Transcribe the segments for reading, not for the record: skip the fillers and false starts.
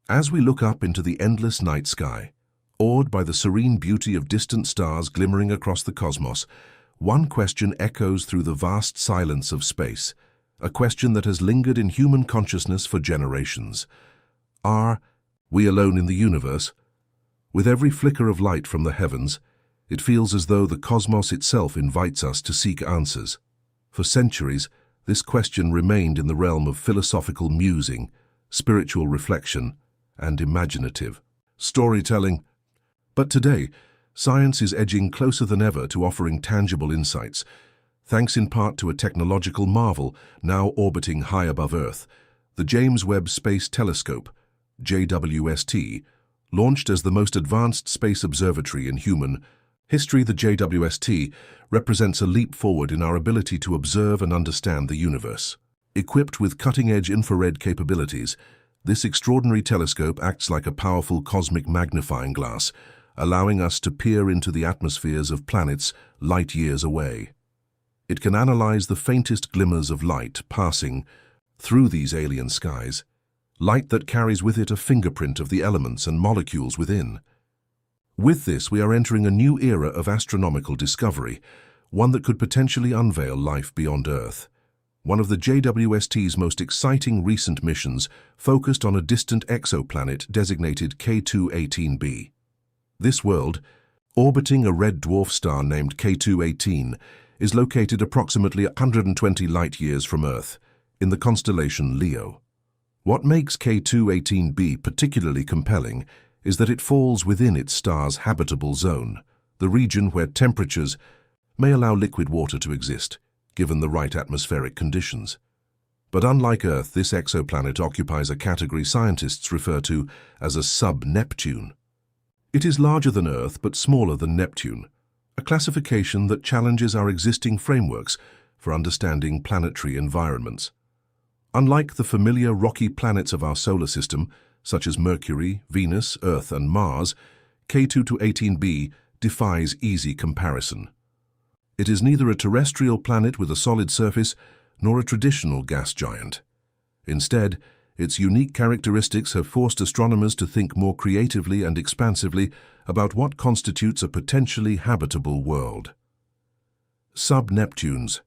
As we look up into the endless night sky, awed by the serene beauty of distant stars glimmering across the cosmos, one question echoes through the vast silence of space, a question that has lingered in human consciousness for generations. Are we alone in the universe? With every flicker of light from the heavens, it feels as though the cosmos itself invites us to seek answers. For centuries, this question remained in the realm of philosophical musing, spiritual reflection, and imaginative storytelling. But today, science is edging closer than ever to offering tangible insights, thanks in part to a technological marvel now orbiting high above Earth. The James Webb Space Telescope, JWST, launched as the most advanced space observatory in human history. The JWST represents a leap forward in our ability to observe and understand the universe. Equipped with cutting-edge infrared capabilities, this extraordinary telescope acts like a powerful cosmic magnifying glass, allowing us to peer into the atmospheres of planets light years away. It can analyze the faintest glimmers of light passing through these alien skies, light that carries with it a fingerprint of the elements and molecules within. With this, we are entering a new era of astronomical discovery, one that could potentially unveil life beyond Earth. One of the JWST's most exciting recent missions focused on a distant exoplanet designated K2-18B. This world, orbiting a red dwarf star named K2-18, is located approximately 120 light-years from Earth, in the constellation Leo. What makes K2-18b particularly compelling is that it falls within its star's habitable zone, the region where temperatures may allow liquid water to exist, given the right atmospheric conditions. But unlike Earth, this exoplanet occupies a category scientists refer to as a sub-Neptune. It is larger than Earth but smaller than Neptune, a classification that challenges our existing frameworks for understanding planetary environments. Unlike the familiar rocky planets of our solar system, such as Mercury, Venus, Earth, and Mars, K2-18b defies easy comparison. It is neither a terrestrial planet with a solid surface nor a traditional gas giant. Instead, its unique characteristics have forced astronomers to think more creatively and expansively about what constitutes a potentially habitable world. Sub-Neptunes,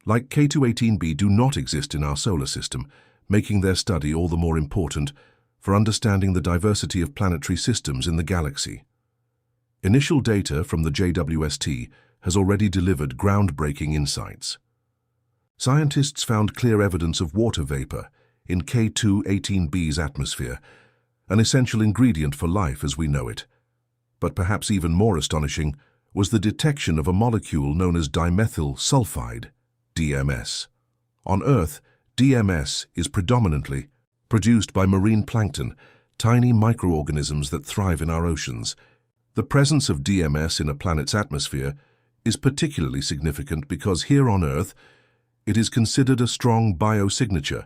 like K2-18b, do not exist in our solar system, making their study all the more important for understanding the diversity of planetary systems in the galaxy. Initial data from the JWST has already delivered groundbreaking insights. Scientists found clear evidence of water vapor in K2-18b's atmosphere, an essential ingredient for life as we know it. But perhaps even more astonishing was the detection of a molecule known as dimethyl sulfide, DMS. On Earth, DMS is predominantly produced by marine plankton, tiny microorganisms that thrive in our oceans. The presence of DMS in a planet's atmosphere is particularly significant because here on Earth, it is considered a strong biosignature,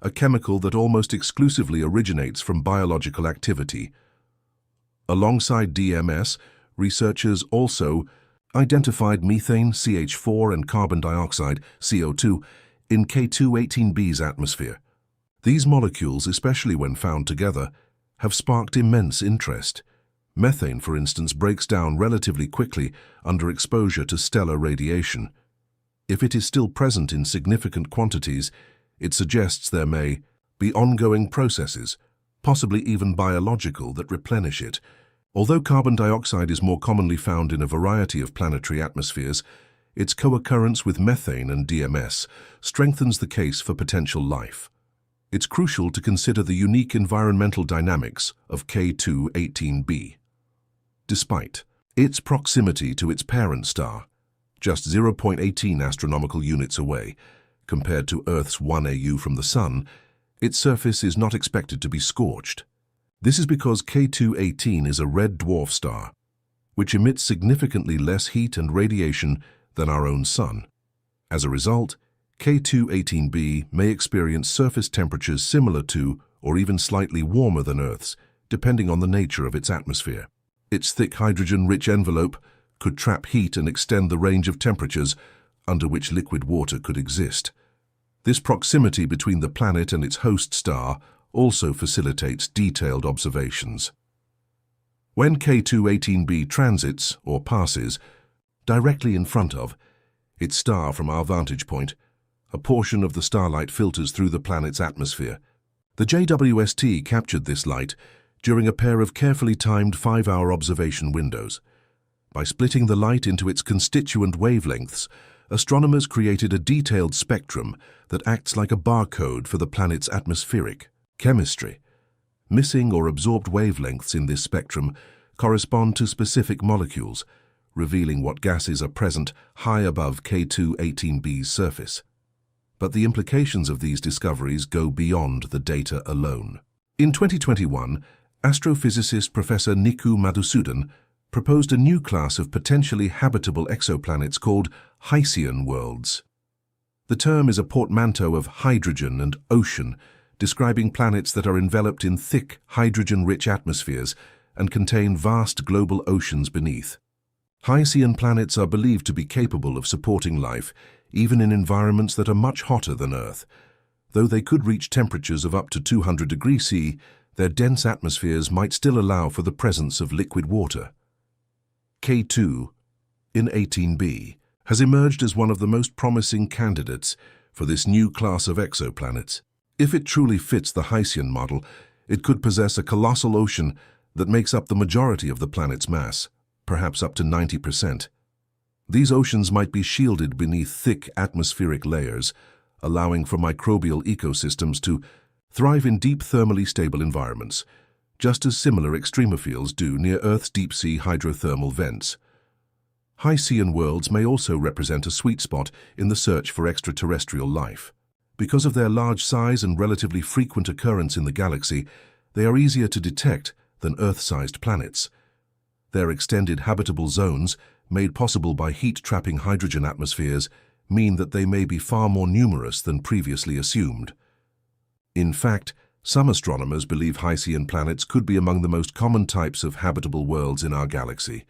a chemical that almost exclusively originates from biological activity. Alongside DMS, researchers also identified methane, CH4, and carbon dioxide, CO2, in K2-18b's atmosphere. These molecules, especially when found together, have sparked immense interest. Methane, for instance, breaks down relatively quickly under exposure to stellar radiation. If it is still present in significant quantities, it suggests there may be ongoing processes, possibly even biological, that replenish it. Although carbon dioxide is more commonly found in a variety of planetary atmospheres, its co-occurrence with methane and DMS strengthens the case for potential life. It's crucial to consider the unique environmental dynamics of K2-18b. Despite its proximity to its parent star, just 0.18 astronomical units away, compared to Earth's 1 AU from the Sun, its surface is not expected to be scorched. This is because K2-18 is a red dwarf star, which emits significantly less heat and radiation than our own Sun. As a result, K2-18b may experience surface temperatures similar to or even slightly warmer than Earth's, depending on the nature of its atmosphere. Its thick hydrogen-rich envelope could trap heat and extend the range of temperatures under which liquid water could exist. This proximity between the planet and its host star also facilitates detailed observations. When K2-18B transits, or passes, directly in front of its star from our vantage point, a portion of the starlight filters through the planet's atmosphere. The JWST captured this light during a pair of carefully timed 5-hour observation windows. By splitting the light into its constituent wavelengths, astronomers created a detailed spectrum that acts like a barcode for the planet's atmospheric chemistry. Missing or absorbed wavelengths in this spectrum correspond to specific molecules, revealing what gases are present high above K2-18b's surface. But the implications of these discoveries go beyond the data alone. In 2021, astrophysicist Professor Niku Madhusudan proposed a new class of potentially habitable exoplanets called Haitian worlds. The term is a portmanteau of hydrogen and ocean, describing planets that are enveloped in thick, hydrogen-rich atmospheres and contain vast global oceans beneath. Haitian planets are believed to be capable of supporting life, even in environments that are much hotter than Earth. Though they could reach temperatures of up to 200 degrees C, their dense atmospheres might still allow for the presence of liquid water. K2-18B has emerged as one of the most promising candidates for this new class of exoplanets. If it truly fits the Haitian model, it could possess a colossal ocean that makes up the majority of the planet's mass, perhaps up to 90%. These oceans might be shielded beneath thick atmospheric layers, allowing for microbial ecosystems to thrive in deep thermally stable environments, just as similar extremophiles do near Earth's deep-sea hydrothermal vents. Haitian worlds may also represent a sweet spot in the search for extraterrestrial life. Because of their large size and relatively frequent occurrence in the galaxy, they are easier to detect than Earth-sized planets. Their extended habitable zones, made possible by heat-trapping hydrogen atmospheres, mean that they may be far more numerous than previously assumed. In fact, some astronomers believe Haitian planets could be among the most common types of habitable worlds in our galaxy.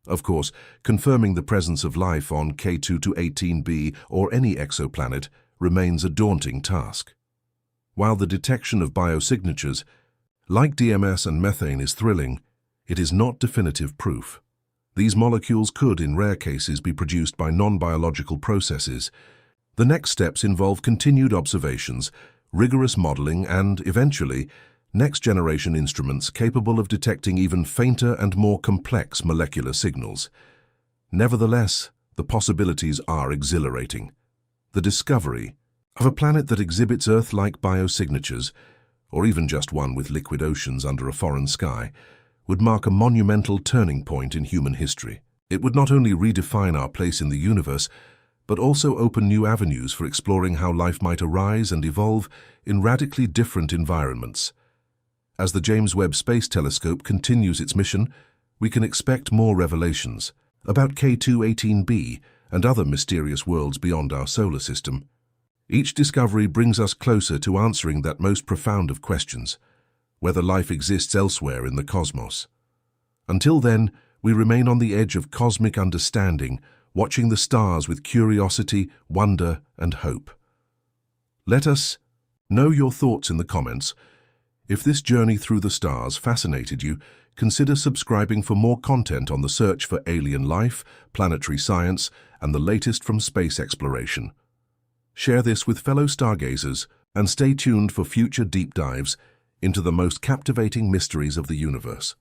Of course, confirming the presence of life on K2-18b or any exoplanet remains a daunting task. While the detection of biosignatures, like DMS and methane, is thrilling, it is not definitive proof. These molecules could, in rare cases, be produced by non-biological processes. The next steps involve continued observations, rigorous modeling, and, eventually, next-generation instruments capable of detecting even fainter and more complex molecular signals. Nevertheless, the possibilities are exhilarating. The discovery of a planet that exhibits Earth-like biosignatures, or even just one with liquid oceans under a foreign sky, would mark a monumental turning point in human history. It would not only redefine our place in the universe, but also open new avenues for exploring how life might arise and evolve in radically different environments. As the James Webb Space Telescope continues its mission, we can expect more revelations about K2-18b and other mysterious worlds beyond our solar system. Each discovery brings us closer to answering that most profound of questions: whether life exists elsewhere in the cosmos. Until then, we remain on the edge of cosmic understanding, watching the stars with curiosity, wonder, and hope. Let us know your thoughts in the comments. If this journey through the stars fascinated you, consider subscribing for more content on the search for alien life, planetary science, and the latest from space exploration. Share this with fellow stargazers and stay tuned for future deep dives into the most captivating mysteries of the universe.